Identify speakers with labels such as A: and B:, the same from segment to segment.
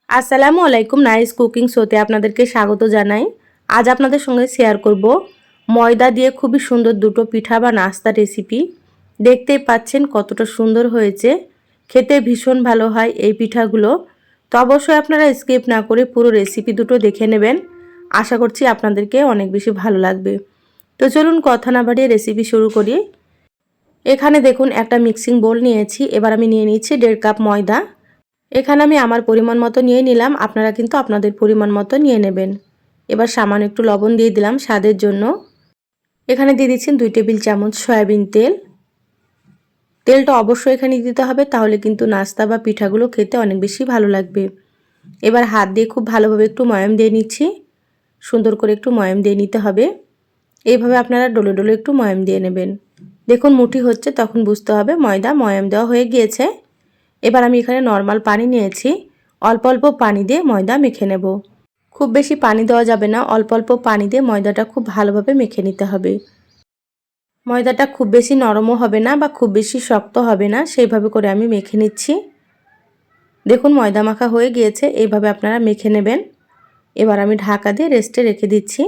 A: আসসালামু আলাইকুম। Nice cooking শোতে আপনাদেরকে স্বাগত জানাই। আজ আপনাদের সঙ্গে শেয়ার করব ময়দা দিয়ে খুবই সুন্দর দুটো পিঠা বা নাস্তা রেসিপি। দেখতেই পাচ্ছেন কতটা সুন্দর হয়েছে, খেতে ভীষণ ভালো হয় এই পিঠাগুলো। তো অবশ্যই আপনারা স্কিপ না করে পুরো রেসিপি দুটো দেখে নেবেন। আশা করছি আপনাদেরকে অনেক বেশি ভালো লাগবে। তো চলুন কথা না বাড়িয়ে রেসিপি শুরু করি। এখানে দেখুন একটা মিক্সিং বোল নিয়েছি। এবার আমি নিয়ে নিচ্ছি 1.5 কাপ ময়দা। এখানে আমি আমার পরিমাণ মতো নিয়ে নিলাম, আপনারা কিন্তু আপনাদের পরিমাণ মতো নিয়ে নেবেন। এবার সামান্য একটু লবণ দিয়ে দিলাম স্বাদের জন্য। এখানে দিয়ে দিচ্ছেন 2 টেবিল চামচ সয়াবিন তেল। তেলটা অবশ্যই এখানে দিতে হবে, তাহলে কিন্তু নাস্তা বা পিঠাগুলো খেতে অনেক বেশি ভালো লাগবে। এবার হাত দিয়ে খুব ভালোভাবে একটু ময়াম দিয়ে নিচ্ছি। সুন্দর করে একটু ময়াম দিয়ে নিতে হবে। এইভাবে আপনারা ডলে ডলে একটু ময়াম দিয়ে নেবেন। দেখুন মুঠি হচ্ছে, তখন বুঝতে হবে ময়দা ময়াম দেওয়া হয়ে গিয়েছে। এবার আমি এখানে নর্মাল পানি নিয়েছি। অল্প অল্প পানি দিয়ে ময়দা মেখে নেব। খুব বেশি পানি দেওয়া যাবে না, অল্প অল্প পানি দিয়ে ময়দাটা খুব ভালোভাবে মেখে নিতে হবে। ময়দাটা খুব বেশি নরমও হবে না বা খুব বেশি শক্ত হবে না, সেইভাবে করে আমি মেখে নিচ্ছি। দেখুন ময়দা মাখা হয়ে গিয়েছে, এইভাবে আপনারা মেখে নেবেন। এবার আমি ঢাকা দিয়ে রেস্টে রেখে দিচ্ছি।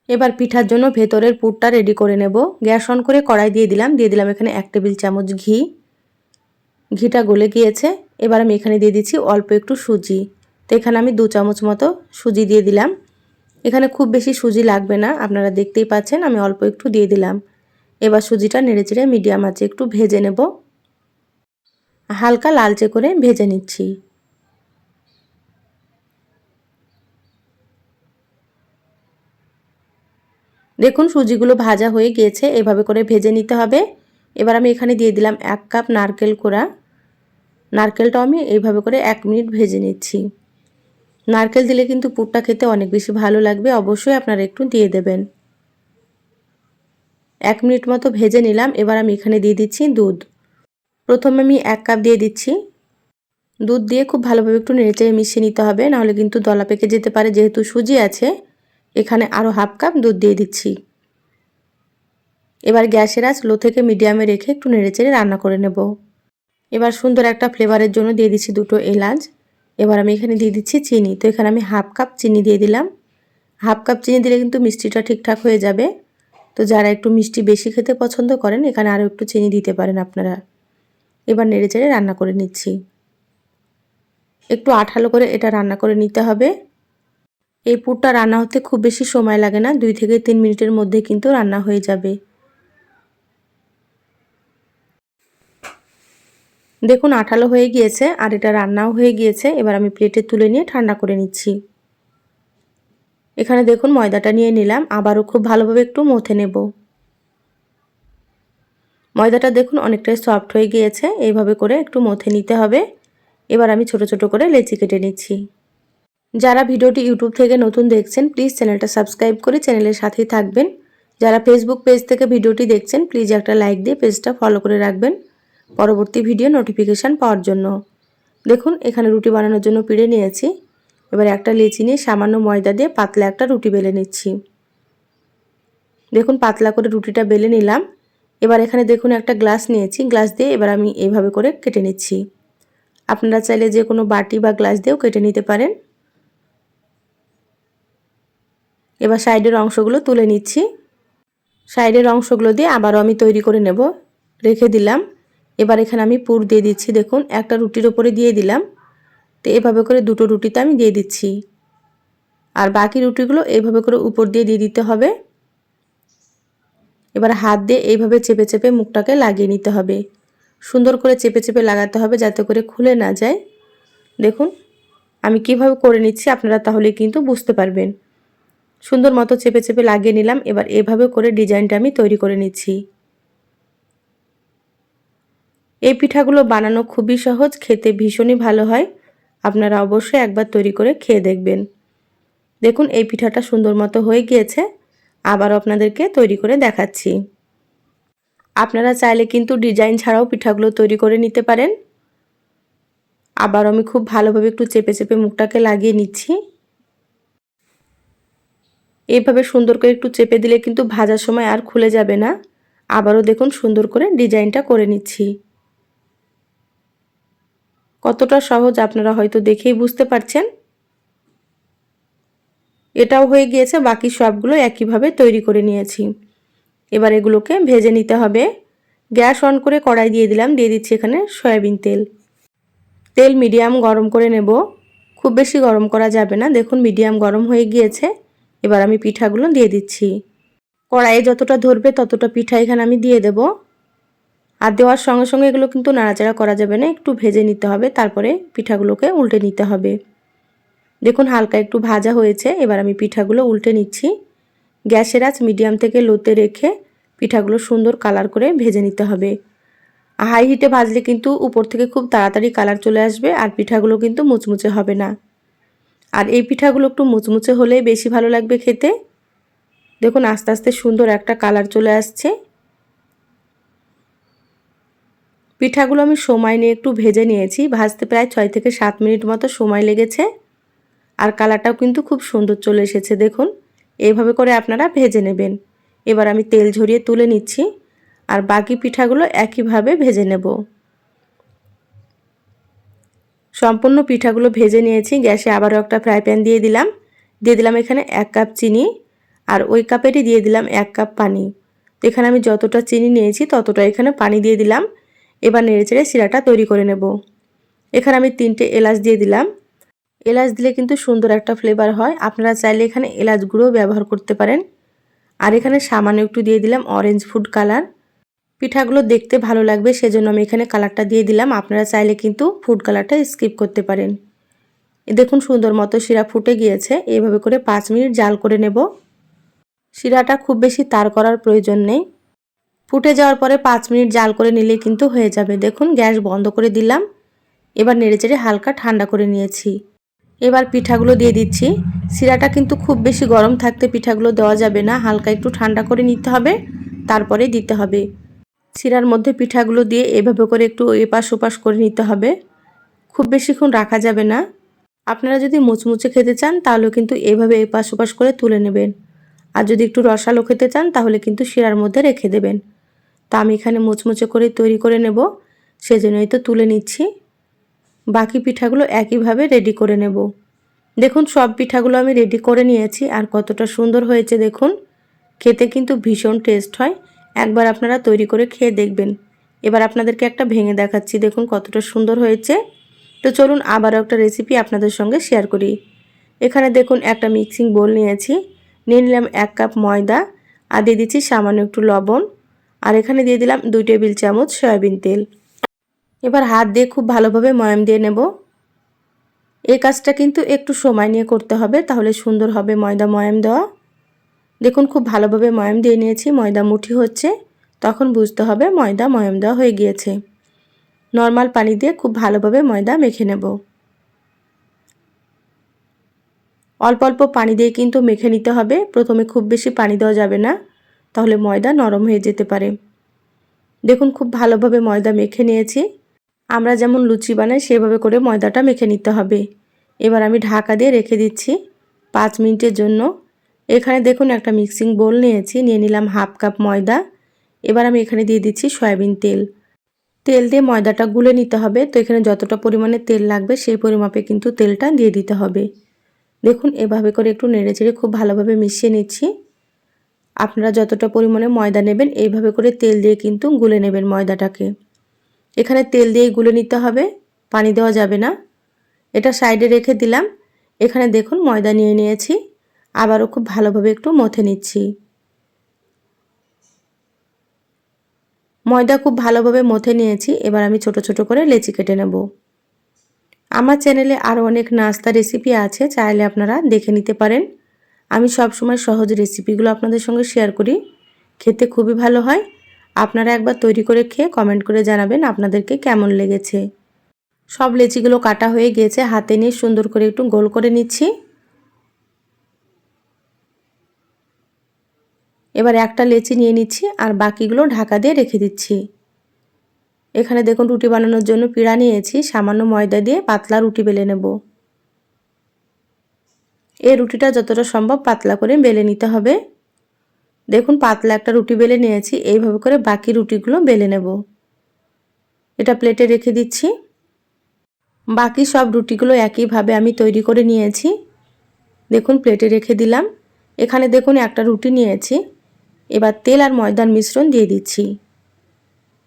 A: এবার পিঠার জন্য ভেতরের পুরটা রেডি করে নেব। গ্যাস অন করে কড়াই দিয়ে দিলাম এখানে 1 টেবিল চামচ ঘি। ঘিটা গলে গিয়েছে। এবার আমি এখানে দিয়ে দিচ্ছি অল্প একটু সুজি। তো এখানে আমি 2 চামচ মতো সুজি দিয়ে দিলাম। এখানে খুব বেশি সুজি লাগবে না, আপনারা দেখতেই পাচ্ছেন আমি অল্প একটু দিয়ে দিলাম। এবার সুজিটা নেড়েচেড়ে মিডিয়াম আঁচে একটু ভেজে নেব। হালকা লালচে করে ভেজে নিচ্ছি। দেখুন সুজিগুলো ভাজা হয়ে গিয়েছে, এভাবে করে ভেজে নিতে হবে। এবার আমি এখানে দিয়ে দিলাম 1 কাপ নারকেল কোড়া। নারকেলটাও আমি এইভাবে করে 1 মিনিট ভেজে নিচ্ছি। নারকেল দিলে কিন্তু পুরটা খেতে অনেক বেশি ভালো লাগবে, অবশ্যই আপনারা একটু দিয়ে দেবেন। 1 মিনিট মতো ভেজে নিলাম। এবার আমি এখানে দিয়ে দিচ্ছি দুধ। প্রথমে আমি 1 কাপ দিয়ে দিচ্ছি। দুধ দিয়ে খুব ভালোভাবে একটু নেড়েচেড়ে মিশিয়ে নিতে হবে, নাহলে কিন্তু দলা পেকে যেতে পারে। যেহেতু সুজি আছে, এখানে আরও হাফ কাপ দুধ দিয়ে দিচ্ছি। এবার গ্যাসের আঁচ লো থেকে মিডিয়ামে রেখে একটু নেড়েচেড়ে রান্না করে নেব। এবার সুন্দর একটা ফ্লেভারের জন্য দিয়ে দিচ্ছি 2টো এলাচ। এবার আমি এখানে দিয়ে দিচ্ছি চিনি। তো এখানে আমি হাফ কাপ চিনি দিয়ে দিলাম। হাফ কাপ চিনি দিলে কিন্তু মিষ্টিটা ঠিকঠাক হয়ে যাবে। তো যারা একটু মিষ্টি বেশি খেতে পছন্দ করেন, এখানে আরও একটু চিনি দিতে পারেন আপনারা। এবার নেড়েচেড়ে রান্না করে নিচ্ছি। একটু আঠালো করে এটা রান্না করে নিতে হবে। এই পুরটা রান্না হতে খুব বেশি সময় লাগে না, 2 থেকে 3 মিনিটের মধ্যে কিন্তু রান্না হয়ে যাবে। দেখুন আঠালো হয়ে গিয়েছে আর এটা রান্নাও হয়ে গিয়েছে। এবার আমি প্লেটে তুলে নিয়ে ঠান্ডা করে নিচ্ছি। এখানে দেখুন ময়দাটা নিয়ে নিলাম, আবারও খুব ভালোভাবে একটু মথে নেব। ময়দাটা দেখুন অনেকটাই সফট হয়ে গিয়েছে, এইভাবে করে একটু মথে নিতে হবে। এবার আমি ছোট ছোট করে লেচি কেটে নিচ্ছি। যারা ভিডিওটি ইউটিউব থেকে নতুন দেখছেন, প্লিজ চ্যানেলটা সাবস্ক্রাইব করে চ্যানেলের সাথেই থাকবেন। যারা ফেসবুক পেজ থেকে ভিডিওটি দেখছেন, প্লিজ একটা লাইক দিয়ে পেজটা ফলো করে রাখবেন পরবর্তী ভিডিও নোটিফিকেশান পাওয়ার জন্য। দেখুন এখানে রুটি বানানোর জন্য পিড়ে নিয়েছি। এবার একটা লেচি নিয়ে সামান্য ময়দা দিয়ে পাতলা একটা রুটি বেলে নিচ্ছি। দেখুন পাতলা করে রুটিটা বেলে নিলাম। এবার এখানে দেখুন একটা গ্লাস নিয়েছি, গ্লাস দিয়ে এবার আমি এইভাবে করে কেটে নিচ্ছি। আপনারা চাইলে যে কোনো বাটি বা গ্লাস দিয়েও কেটে নিতে পারেন। এবার সাইডের অংশগুলো তুলে নিচ্ছি। সাইডের অংশগুলো দিয়ে আবারও আমি তৈরি করে নেব। রেখে দিলাম। এবার এখানে আমি পুর দিয়ে দিচ্ছি। দেখুন একটা রুটির ওপরে দিয়ে দিলাম। তো এভাবে করে দুটো রুটিতে আমি দিয়ে দিচ্ছি। আর বাকি রুটিগুলো এইভাবে করে উপর দিয়ে দিতে হবে। এবার হাত দিয়ে এইভাবে চেপে চেপে মুখটাকে লাগিয়ে নিতে হবে। সুন্দর করে চেপে চেপে লাগাতে হবে যাতে করে খুলে না যায়। দেখুন আমি কিভাবে করে নিচ্ছি, আপনারা তাহলে কিন্তু বুঝতে পারবেন। সুন্দর মতো চেপে চেপে লাগিয়ে নিলাম। এবার এভাবে করে ডিজাইনটা আমি তৈরি করে নিচ্ছি। এই পিঠাগুলো বানানো খুবই সহজ, খেতে ভীষণই ভালো হয়। আপনারা অবশ্যই একবার তৈরি করে খেয়ে দেখবেন। দেখুন এই পিঠাটা সুন্দর মতো হয়ে গিয়েছে। আবারও আপনাদেরকে তৈরি করে দেখাচ্ছি। আপনারা চাইলে কিন্তু ডিজাইন ছাড়াও পিঠাগুলো তৈরি করে নিতে পারেন। আবার আমি খুব ভালোভাবে একটু চেপে চেপে মুখটাকে লাগিয়ে নিচ্ছি। এইভাবে সুন্দর করে একটু চেপে দিলে কিন্তু ভাজার সময় আর খুলে যাবে না। আবারও দেখুন সুন্দর করে ডিজাইনটা করে নিচ্ছি। কতটা সহজ আপনারা হয়তো দেখেই বুঝতে পারছেন। এটাও হয়ে গিয়েছে, বাকি সবগুলো একইভাবে তৈরি করে নিয়েছি। এবার এগুলোকে ভেজে নিতে হবে। গ্যাস অন করে কড়াই দিয়ে দিলাম, দিয়ে দিচ্ছি এখানে সয়াবিন তেল। তেল মিডিয়াম গরম করে নেব, খুব বেশি গরম করা যাবে না। দেখুন মিডিয়াম গরম হয়ে গিয়েছে। এবার আমি পিঠাগুলো দিয়ে দিচ্ছি। কড়াইয়ে যতটা ধরবে ততটা পিঠা এখানে আমি দিয়ে দেব। আর দেওয়ার সঙ্গে সঙ্গে এগুলো কিন্তু নাড়াচাড়া করা যাবে না, একটু ভেজে নিতে হবে, তারপরে পিঠাগুলোকে উল্টে নিতে হবে। দেখুন হালকা একটু ভাজা হয়েছে, এবার আমি পিঠাগুলো উল্টে নিচ্ছি। গ্যাসের আঁচ মিডিয়াম থেকে লোতে রেখে পিঠাগুলো সুন্দর কালার করে ভেজে নিতে হবে। হাই হিটে ভাজলে কিন্তু উপর থেকে খুব তাড়াতাড়ি কালার চলে আসবে, আর পিঠাগুলো কিন্তু মুচমুচে হবে না। আর এই পিঠাগুলো একটু মুচমুচে হলেই বেশি ভালো লাগবে খেতে। দেখুন আস্তে আস্তে সুন্দর একটা কালার চলে আসছে। পিঠাগুলো আমি সময় নিয়ে একটু ভেজে নিয়েছি, ভাজতে প্রায় 6 থেকে 7 মিনিট মতো সময় লেগেছে। আর কালারটাও কিন্তু খুব সুন্দর চলে এসেছে। দেখুন এইভাবে করে আপনারা ভেজে নেবেন। এবার আমি তেল ঝরিয়ে তুলে নিচ্ছি, আর বাকি পিঠাগুলো একইভাবে ভেজে নেব। সম্পূর্ণ পিঠাগুলো ভেজে নিয়েছি। গ্যাসে আবারও একটা ফ্রাই প্যান দিয়ে দিলাম এখানে 1 কাপ চিনি, আর ওই কাপেরই দিয়ে দিলাম 1 কাপ পানি। তো এখানে আমি যতটা চিনি নিয়েছি ততটা এখানে পানি দিয়ে দিলাম। এবার নেড়েচেড়ে শিরাটা তৈরি করে নেব। এখানে আমি 3টে এলাচ দিয়ে দিলাম। এলাচ দিলে কিন্তু সুন্দর একটা ফ্লেভার হয়, আপনারা চাইলে এখানে এলাচ গুঁড়োও ব্যবহার করতে পারেন। আর এখানে সামান্য একটু দিয়ে দিলাম অরেঞ্জ ফুড কালার। পিঠাগুলো দেখতে ভালো লাগবে সেজন্য আমি এখানে কালারটা দিয়ে দিলাম, আপনারা চাইলে কিন্তু ফুড কালারটা স্কিপ করতে পারেন। দেখুন সুন্দর মতো শিরা ফুটে গিয়েছে। এইভাবে করে 5 মিনিট জাল করে নেব। শিরাটা খুব বেশি তার করার প্রয়োজন নেই, ফুটে যাওয়ার পরে 5 মিনিট জাল করে নিলে কিন্তু হয়ে যাবে। দেখুন গ্যাস বন্ধ করে দিলাম। এবার নেড়েচেড়ে হালকা ঠান্ডা করে নিয়েছি। এবার পিঠাগুলো দিয়ে দিচ্ছি। শিরাটা কিন্তু খুব বেশি গরম থাকতে পিঠাগুলো দেওয়া যাবে না, হালকা একটু ঠান্ডা করে নিতে হবে, তারপরে দিতে হবে। শিরার মধ্যে পিঠাগুলো দিয়ে এভাবে করে একটু এপাশ ওপাশ করে নিতে হবে, খুব বেশিক্ষণ রাখা যাবে না। আপনারা যদি মুচমুচে খেতে চান তাহলে কিন্তু এভাবে এপাশ ওপাশ করে তুলে নেবেন, আর যদি একটু রসালো খেতে চান তাহলে কিন্তু শিরার মধ্যে রেখে দেবেন। তা আমি এখানে মুচমুচে করে তৈরি করে নেব, সেজন্যই তো তুলে নিচ্ছি। বাকি পিঠাগুলো একইভাবে রেডি করে নেব। দেখুন সব পিঠাগুলো আমি রেডি করে নিয়েছি, আর কতটা সুন্দর হয়েছে দেখুন। খেতে কিন্তু ভীষণ টেস্ট হয়, একবার আপনারা তৈরি করে খেয়ে দেখবেন। এবার আপনাদেরকে একটা ভেঙে দেখাচ্ছি, দেখুন কতটা সুন্দর হয়েছে। তো চলুন আবারও একটা রেসিপি আপনাদের সঙ্গে শেয়ার করি। এখানে দেখুন একটা মিক্সিং বোল নিয়েছি, নিয়ে নিলাম 1 কাপ ময়দা, আর দিয়ে দিচ্ছি সামান্য একটু লবণ, আর এখানে দিয়ে দিলাম 2 টেবিল চামচ সয়াবিন তেল। এবার হাত দিয়ে খুব ভালোভাবে ময়াম দিয়ে নেব। এই কাজটা কিন্তু একটু সময় নিয়ে করতে হবে, তাহলে সুন্দর হবে ময়দা ময়াম দেওয়া। দেখুন খুব ভালোভাবে ময়াম দিয়ে নিয়েছি, ময়দা মুঠি হচ্ছে, তখন বুঝতে হবে ময়দা ময়াম দেওয়া হয়ে গিয়েছে। নর্মাল পানি দিয়ে খুব ভালোভাবে ময়দা মেখে নেব। অল্প অল্প পানি দিয়ে কিন্তু মেখে নিতে হবে, প্রথমে খুব বেশি পানি দেওয়া যাবে না, তাহলে ময়দা নরম হয়ে যেতে পারে। দেখুন খুব ভালোভাবে ময়দা মেখে নিয়েছি। আমরা যেমন লুচি বানাই সেভাবে করে ময়দাটা মেখে নিতে হবে। এবার আমি ঢাকা দিয়ে রেখে দিচ্ছি 5 মিনিটের জন্য। এখানে দেখুন একটা মিক্সিং বোল নিয়েছি, নিয়ে নিলাম 1/2 কাপ ময়দা। এবার আমি এখানে দিয়ে দিচ্ছি সয়াবিন তেল। তেল দিয়ে ময়দাটা গুলে নিতে হবে, তো এখানে যতটা পরিমাণে তেল লাগবে সেই পরিমাপে কিন্তু তেলটা দিয়ে দিতে হবে। দেখুন এভাবে করে একটু নেড়েচেড়ে খুব ভালোভাবে মিশিয়ে নিচ্ছি। আপনারা যতটা পরিমাণে ময়দা নেবেন এইভাবে করে তেল দিয়ে কিন্তু গুলে নেবেন ময়দাটাকে। এখানে তেল দিয়েই গুলে নিতে হবে, পানি দেওয়া যাবে না। এটা সাইডে রেখে দিলাম। এখানে দেখুন ময়দা নিয়ে নিয়েছি, আবারও খুব ভালোভাবে একটু মথে নিচ্ছি। ময়দা খুব ভালোভাবে মথে নিয়েছি। এবার আমি ছোট ছোট করে লেচি কেটে নেব। আমার চ্যানেলে আরও অনেক নাস্তা রেসিপি আছে, চাইলে আপনারা দেখে নিতে পারেন। আমি সব সময় সহজ রেসিপিগুলো আপনাদের সঙ্গে শেয়ার করি, খেতে খুবই ভালো হয়। আপনারা একবার তৈরি করে খেয়ে কমেন্ট করে জানাবেন আপনাদেরকে কেমন লেগেছে। সব লেচিগুলো কাটা হয়ে গিয়েছে, হাতে নিয়ে সুন্দর করে একটু গোল করে নিচ্ছি। এবার একটা লেচি নিয়ে নিচ্ছি, আর বাকিগুলো ঢাকা দিয়ে রেখে দিচ্ছি। এখানে দেখুন রুটি বানানোর জন্য পিঁড়া নিয়েছি, সামান্য ময়দা দিয়ে পাতলা রুটি বেলে নেব। এই রুটিটা যতটা সম্ভব পাতলা করে বেলে নিতে হবে। দেখুন পাতলা একটা রুটি বেলে নিয়েছি, এইভাবে করে বাকি রুটিগুলো বেলে নেব। এটা প্লেটে রেখে দিচ্ছি। বাকি সব রুটিগুলো একইভাবে আমি তৈরি করে নিয়েছি। দেখুন প্লেটে রেখে দিলাম। এখানে দেখুন একটা রুটি নিয়েছি। এবার তেল আর ময়দার মিশ্রণ দিয়ে দিচ্ছি।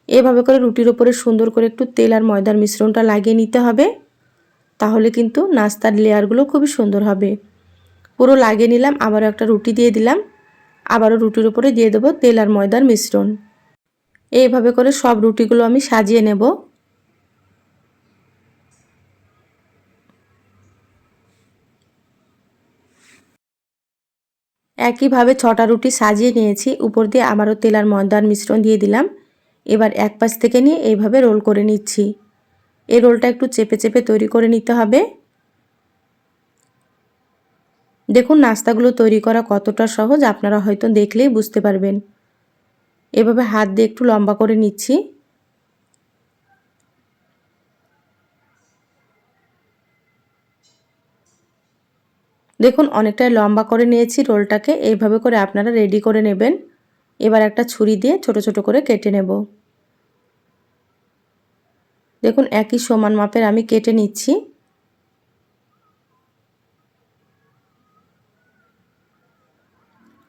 A: এভাবে করে রুটির ওপরে সুন্দর করে একটু তেল আর ময়দার মিশ্রণটা লাগিয়ে নিতে হবে, তাহলে কিন্তু নাস্তার লেয়ারগুলো খুবই সুন্দর হবে। পুরো লাগিয়ে নিলাম। আবারও একটা রুটি দিয়ে দিলাম। আবারও রুটির উপরে দিয়ে দেবো তেল আর ময়দার মিশ্রণ। এইভাবে করে সব রুটিগুলো আমি সাজিয়ে নেব। একইভাবে 6টা রুটি সাজিয়ে নিয়েছি। উপর দিয়ে আবারও তেল আর ময়দার মিশ্রণ দিয়ে দিলাম। এবার এক পাশ থেকে নিয়ে এইভাবে রোল করে নিচ্ছি। এই রোলটা একটু চেপে চেপে তৈরি করে নিতে হবে। দেখুন নাস্তাগুলো তৈরি করা কতটা সহজ, আপনারা হয়তো দেখলেই বুঝতে পারবেন। এভাবে হাত দিয়ে একটু লম্বা করে নিচ্ছি। দেখুন অনেকটাই লম্বা করে নিয়েছি রোলটাকে। এইভাবে করে আপনারা রেডি করে নেবেন। এবার একটা ছুরি দিয়ে ছোট ছোট করে কেটে নেব। দেখুন একই সমান মাপের আমি কেটে নিচ্ছি।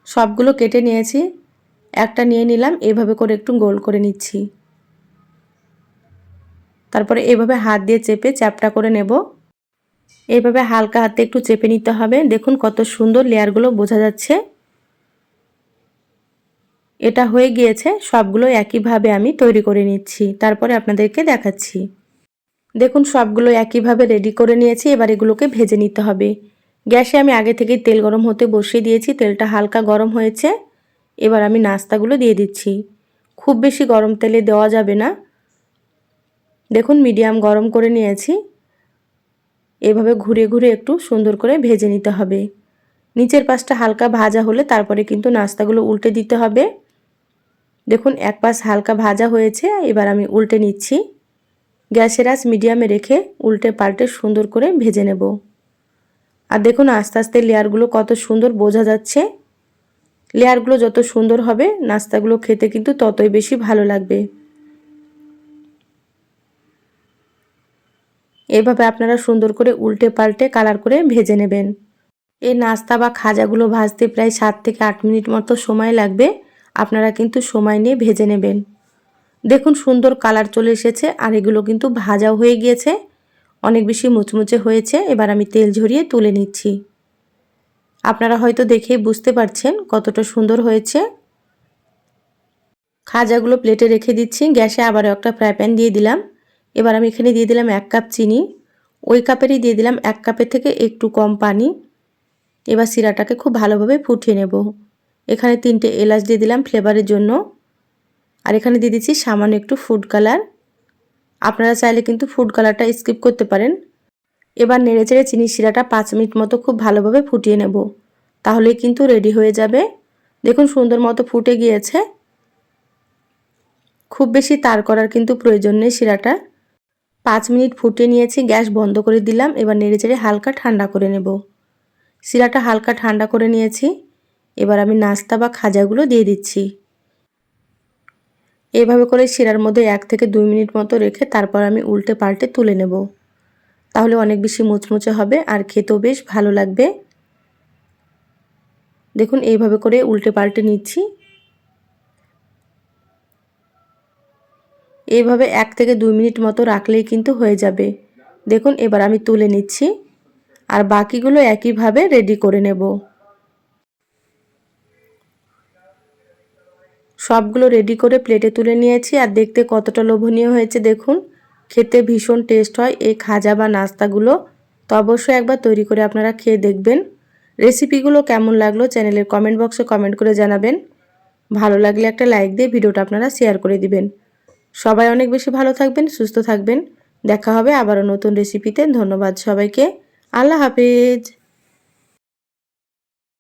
A: সবগুলো কেটে নিয়েছি। একটা নিয়ে নিলাম, এভাবে করে একটু গোল করে নিচ্ছি। তারপরে এভাবে হাত দিয়ে চেপে চ্যাপটা করে নেব। এইভাবে হালকা হাতে একটু চেপে নিতে হবে। দেখুন কত সুন্দর লেয়ারগুলো বোঝা যাচ্ছে। এটা হয়ে গিয়েছে। সবগুলো একইভাবে আমি তৈরি করে নিচ্ছি, তারপরে আপনাদেরকে দেখাচ্ছি। দেখুন সবগুলো একইভাবে রেডি করে নিয়েছি। এবার এগুলোকে ভেজে নিতে হবে। গ্যাসে আমি আগে থেকেই তেল গরম হতে বসিয়ে দিয়েছি। তেলটা হালকা গরম হয়েছে। এবার আমি নাস্তাগুলো দিয়ে দিচ্ছি। খুব বেশি গরম তেলে দেওয়া যাবে না। দেখুন মিডিয়াম গরম করে নিয়েছি। এভাবে ঘুরে ঘুরে একটু সুন্দর করে ভেজে নিতে হবে। নিচের পাশটা হালকা ভাজা হলে তারপরে কিন্তু নাস্তাগুলো উল্টে দিতে হবে। দেখুন এক পাশ হালকা ভাজা হয়েছে। এবার আমি উল্টে নিচ্ছি। গ্যাসের আঁচ মিডিয়ামে রেখে উল্টে পাল্টে সুন্দর করে ভেজে নেব। আর দেখুন আস্তে আস্তে লেয়ারগুলো কত সুন্দর বোঝা যাচ্ছে। লেয়ারগুলো যত সুন্দর হবে নাস্তাগুলো খেতে কিন্তু ততই বেশি ভালো লাগবে। এভাবে আপনারা সুন্দর করে উল্টে পাল্টে কালার করে ভেজে নেবেন। এই নাস্তা বা খাজাগুলো ভাজতে প্রায় 7 থেকে 8 মিনিট মতো সময় লাগবে। আপনারা কিন্তু সময় নিয়ে ভেজে নেবেন। দেখুন সুন্দর কালার চলে এসেছে আর এগুলো কিন্তু ভাজাও হয়ে গিয়েছে। অনেক বেশি মুচমুচে হয়েছে। এবার আমি তেল ঝরিয়ে তুলে নিচ্ছি। আপনারা হয়তো দেখেই বুঝতে পারছেন কতটা সুন্দর হয়েছে। খাজাগুলো প্লেটে রেখে দিচ্ছি। গ্যাসে আবারও একটা ফ্রাই প্যান দিয়ে দিলাম। এবার আমি এখানে দিয়ে দিলাম 1 কাপ চিনি। ওই কাপেরই দিয়ে দিলাম 1 কাপের থেকে একটু কম পানি। এবার শিরাটাকে খুব ভালোভাবে ফুটিয়ে নেব। এখানে 3টে এলাচ দিয়ে দিলাম ফ্লেভারের জন্য। আর এখানে দিয়ে দিচ্ছি সামান্য একটু ফুড কালার। আপনারা চাইলে কিন্তু ফুড কালারটা স্কিপ করতে পারেন। এবার নেড়েচেড়ে চিনির শিরাটা 5 মিনিট মতো খুব ভালোভাবে ফুটিয়ে নেব, তাহলেই কিন্তু রেডি হয়ে যাবে। দেখুন সুন্দর মতো ফুটে গিয়েছে। খুব বেশি তার করার কিন্তু প্রয়োজন নেই। শিরাটা 5 মিনিট ফুটিয়ে নিয়েছি। গ্যাস বন্ধ করে দিলাম। এবার নেড়েচেড়ে হালকা ঠান্ডা করে নেব। শিরাটা হালকা ঠান্ডা করে নিয়েছি। এবার আমি নাস্তা বা খাজাগুলো দিয়ে দিচ্ছি। এইভাবে করে শিরার মধ্যে 1 থেকে 2 মিনিট মতো রেখে তারপর আমি উল্টে পাল্টে তুলে নেব, তাহলে অনেক বেশি মুচমুচে হবে আর খেতেও বেশ ভালো লাগবে। দেখুন এইভাবে করে উল্টে পাল্টে নিচ্ছি। এইভাবে 1 থেকে 2 মিনিট মতো রাখলেই কিন্তু হয়ে যাবে। দেখুন এবার আমি তুলে নিচ্ছি আর বাকিগুলো একইভাবে রেডি করে নেব। সবগুলো রেডি করে প্লেটে তুলে নিয়েছি আর দেখতে কতটা লোভনীয় হয়েছে দেখুন। খেতে ভীষণ টেস্ট হয় এই খাজা বা নাস্তাগুলো। তো অবশ্যই একবার তৈরি করে আপনারা খেয়ে দেখবেন। রেসিপিগুলো কেমন লাগলো চ্যানেলের কমেন্ট বক্সে কমেন্ট করে জানাবেন। ভালো লাগলে একটা লাইক দিয়ে ভিডিওটা আপনারা শেয়ার করে দিবেন। সবাই অনেক বেশি ভালো থাকবেন, সুস্থ থাকবেন। দেখা হবে আবারও নতুন রেসিপিতে। ধন্যবাদ সবাইকে। আল্লাহ হাফেজ।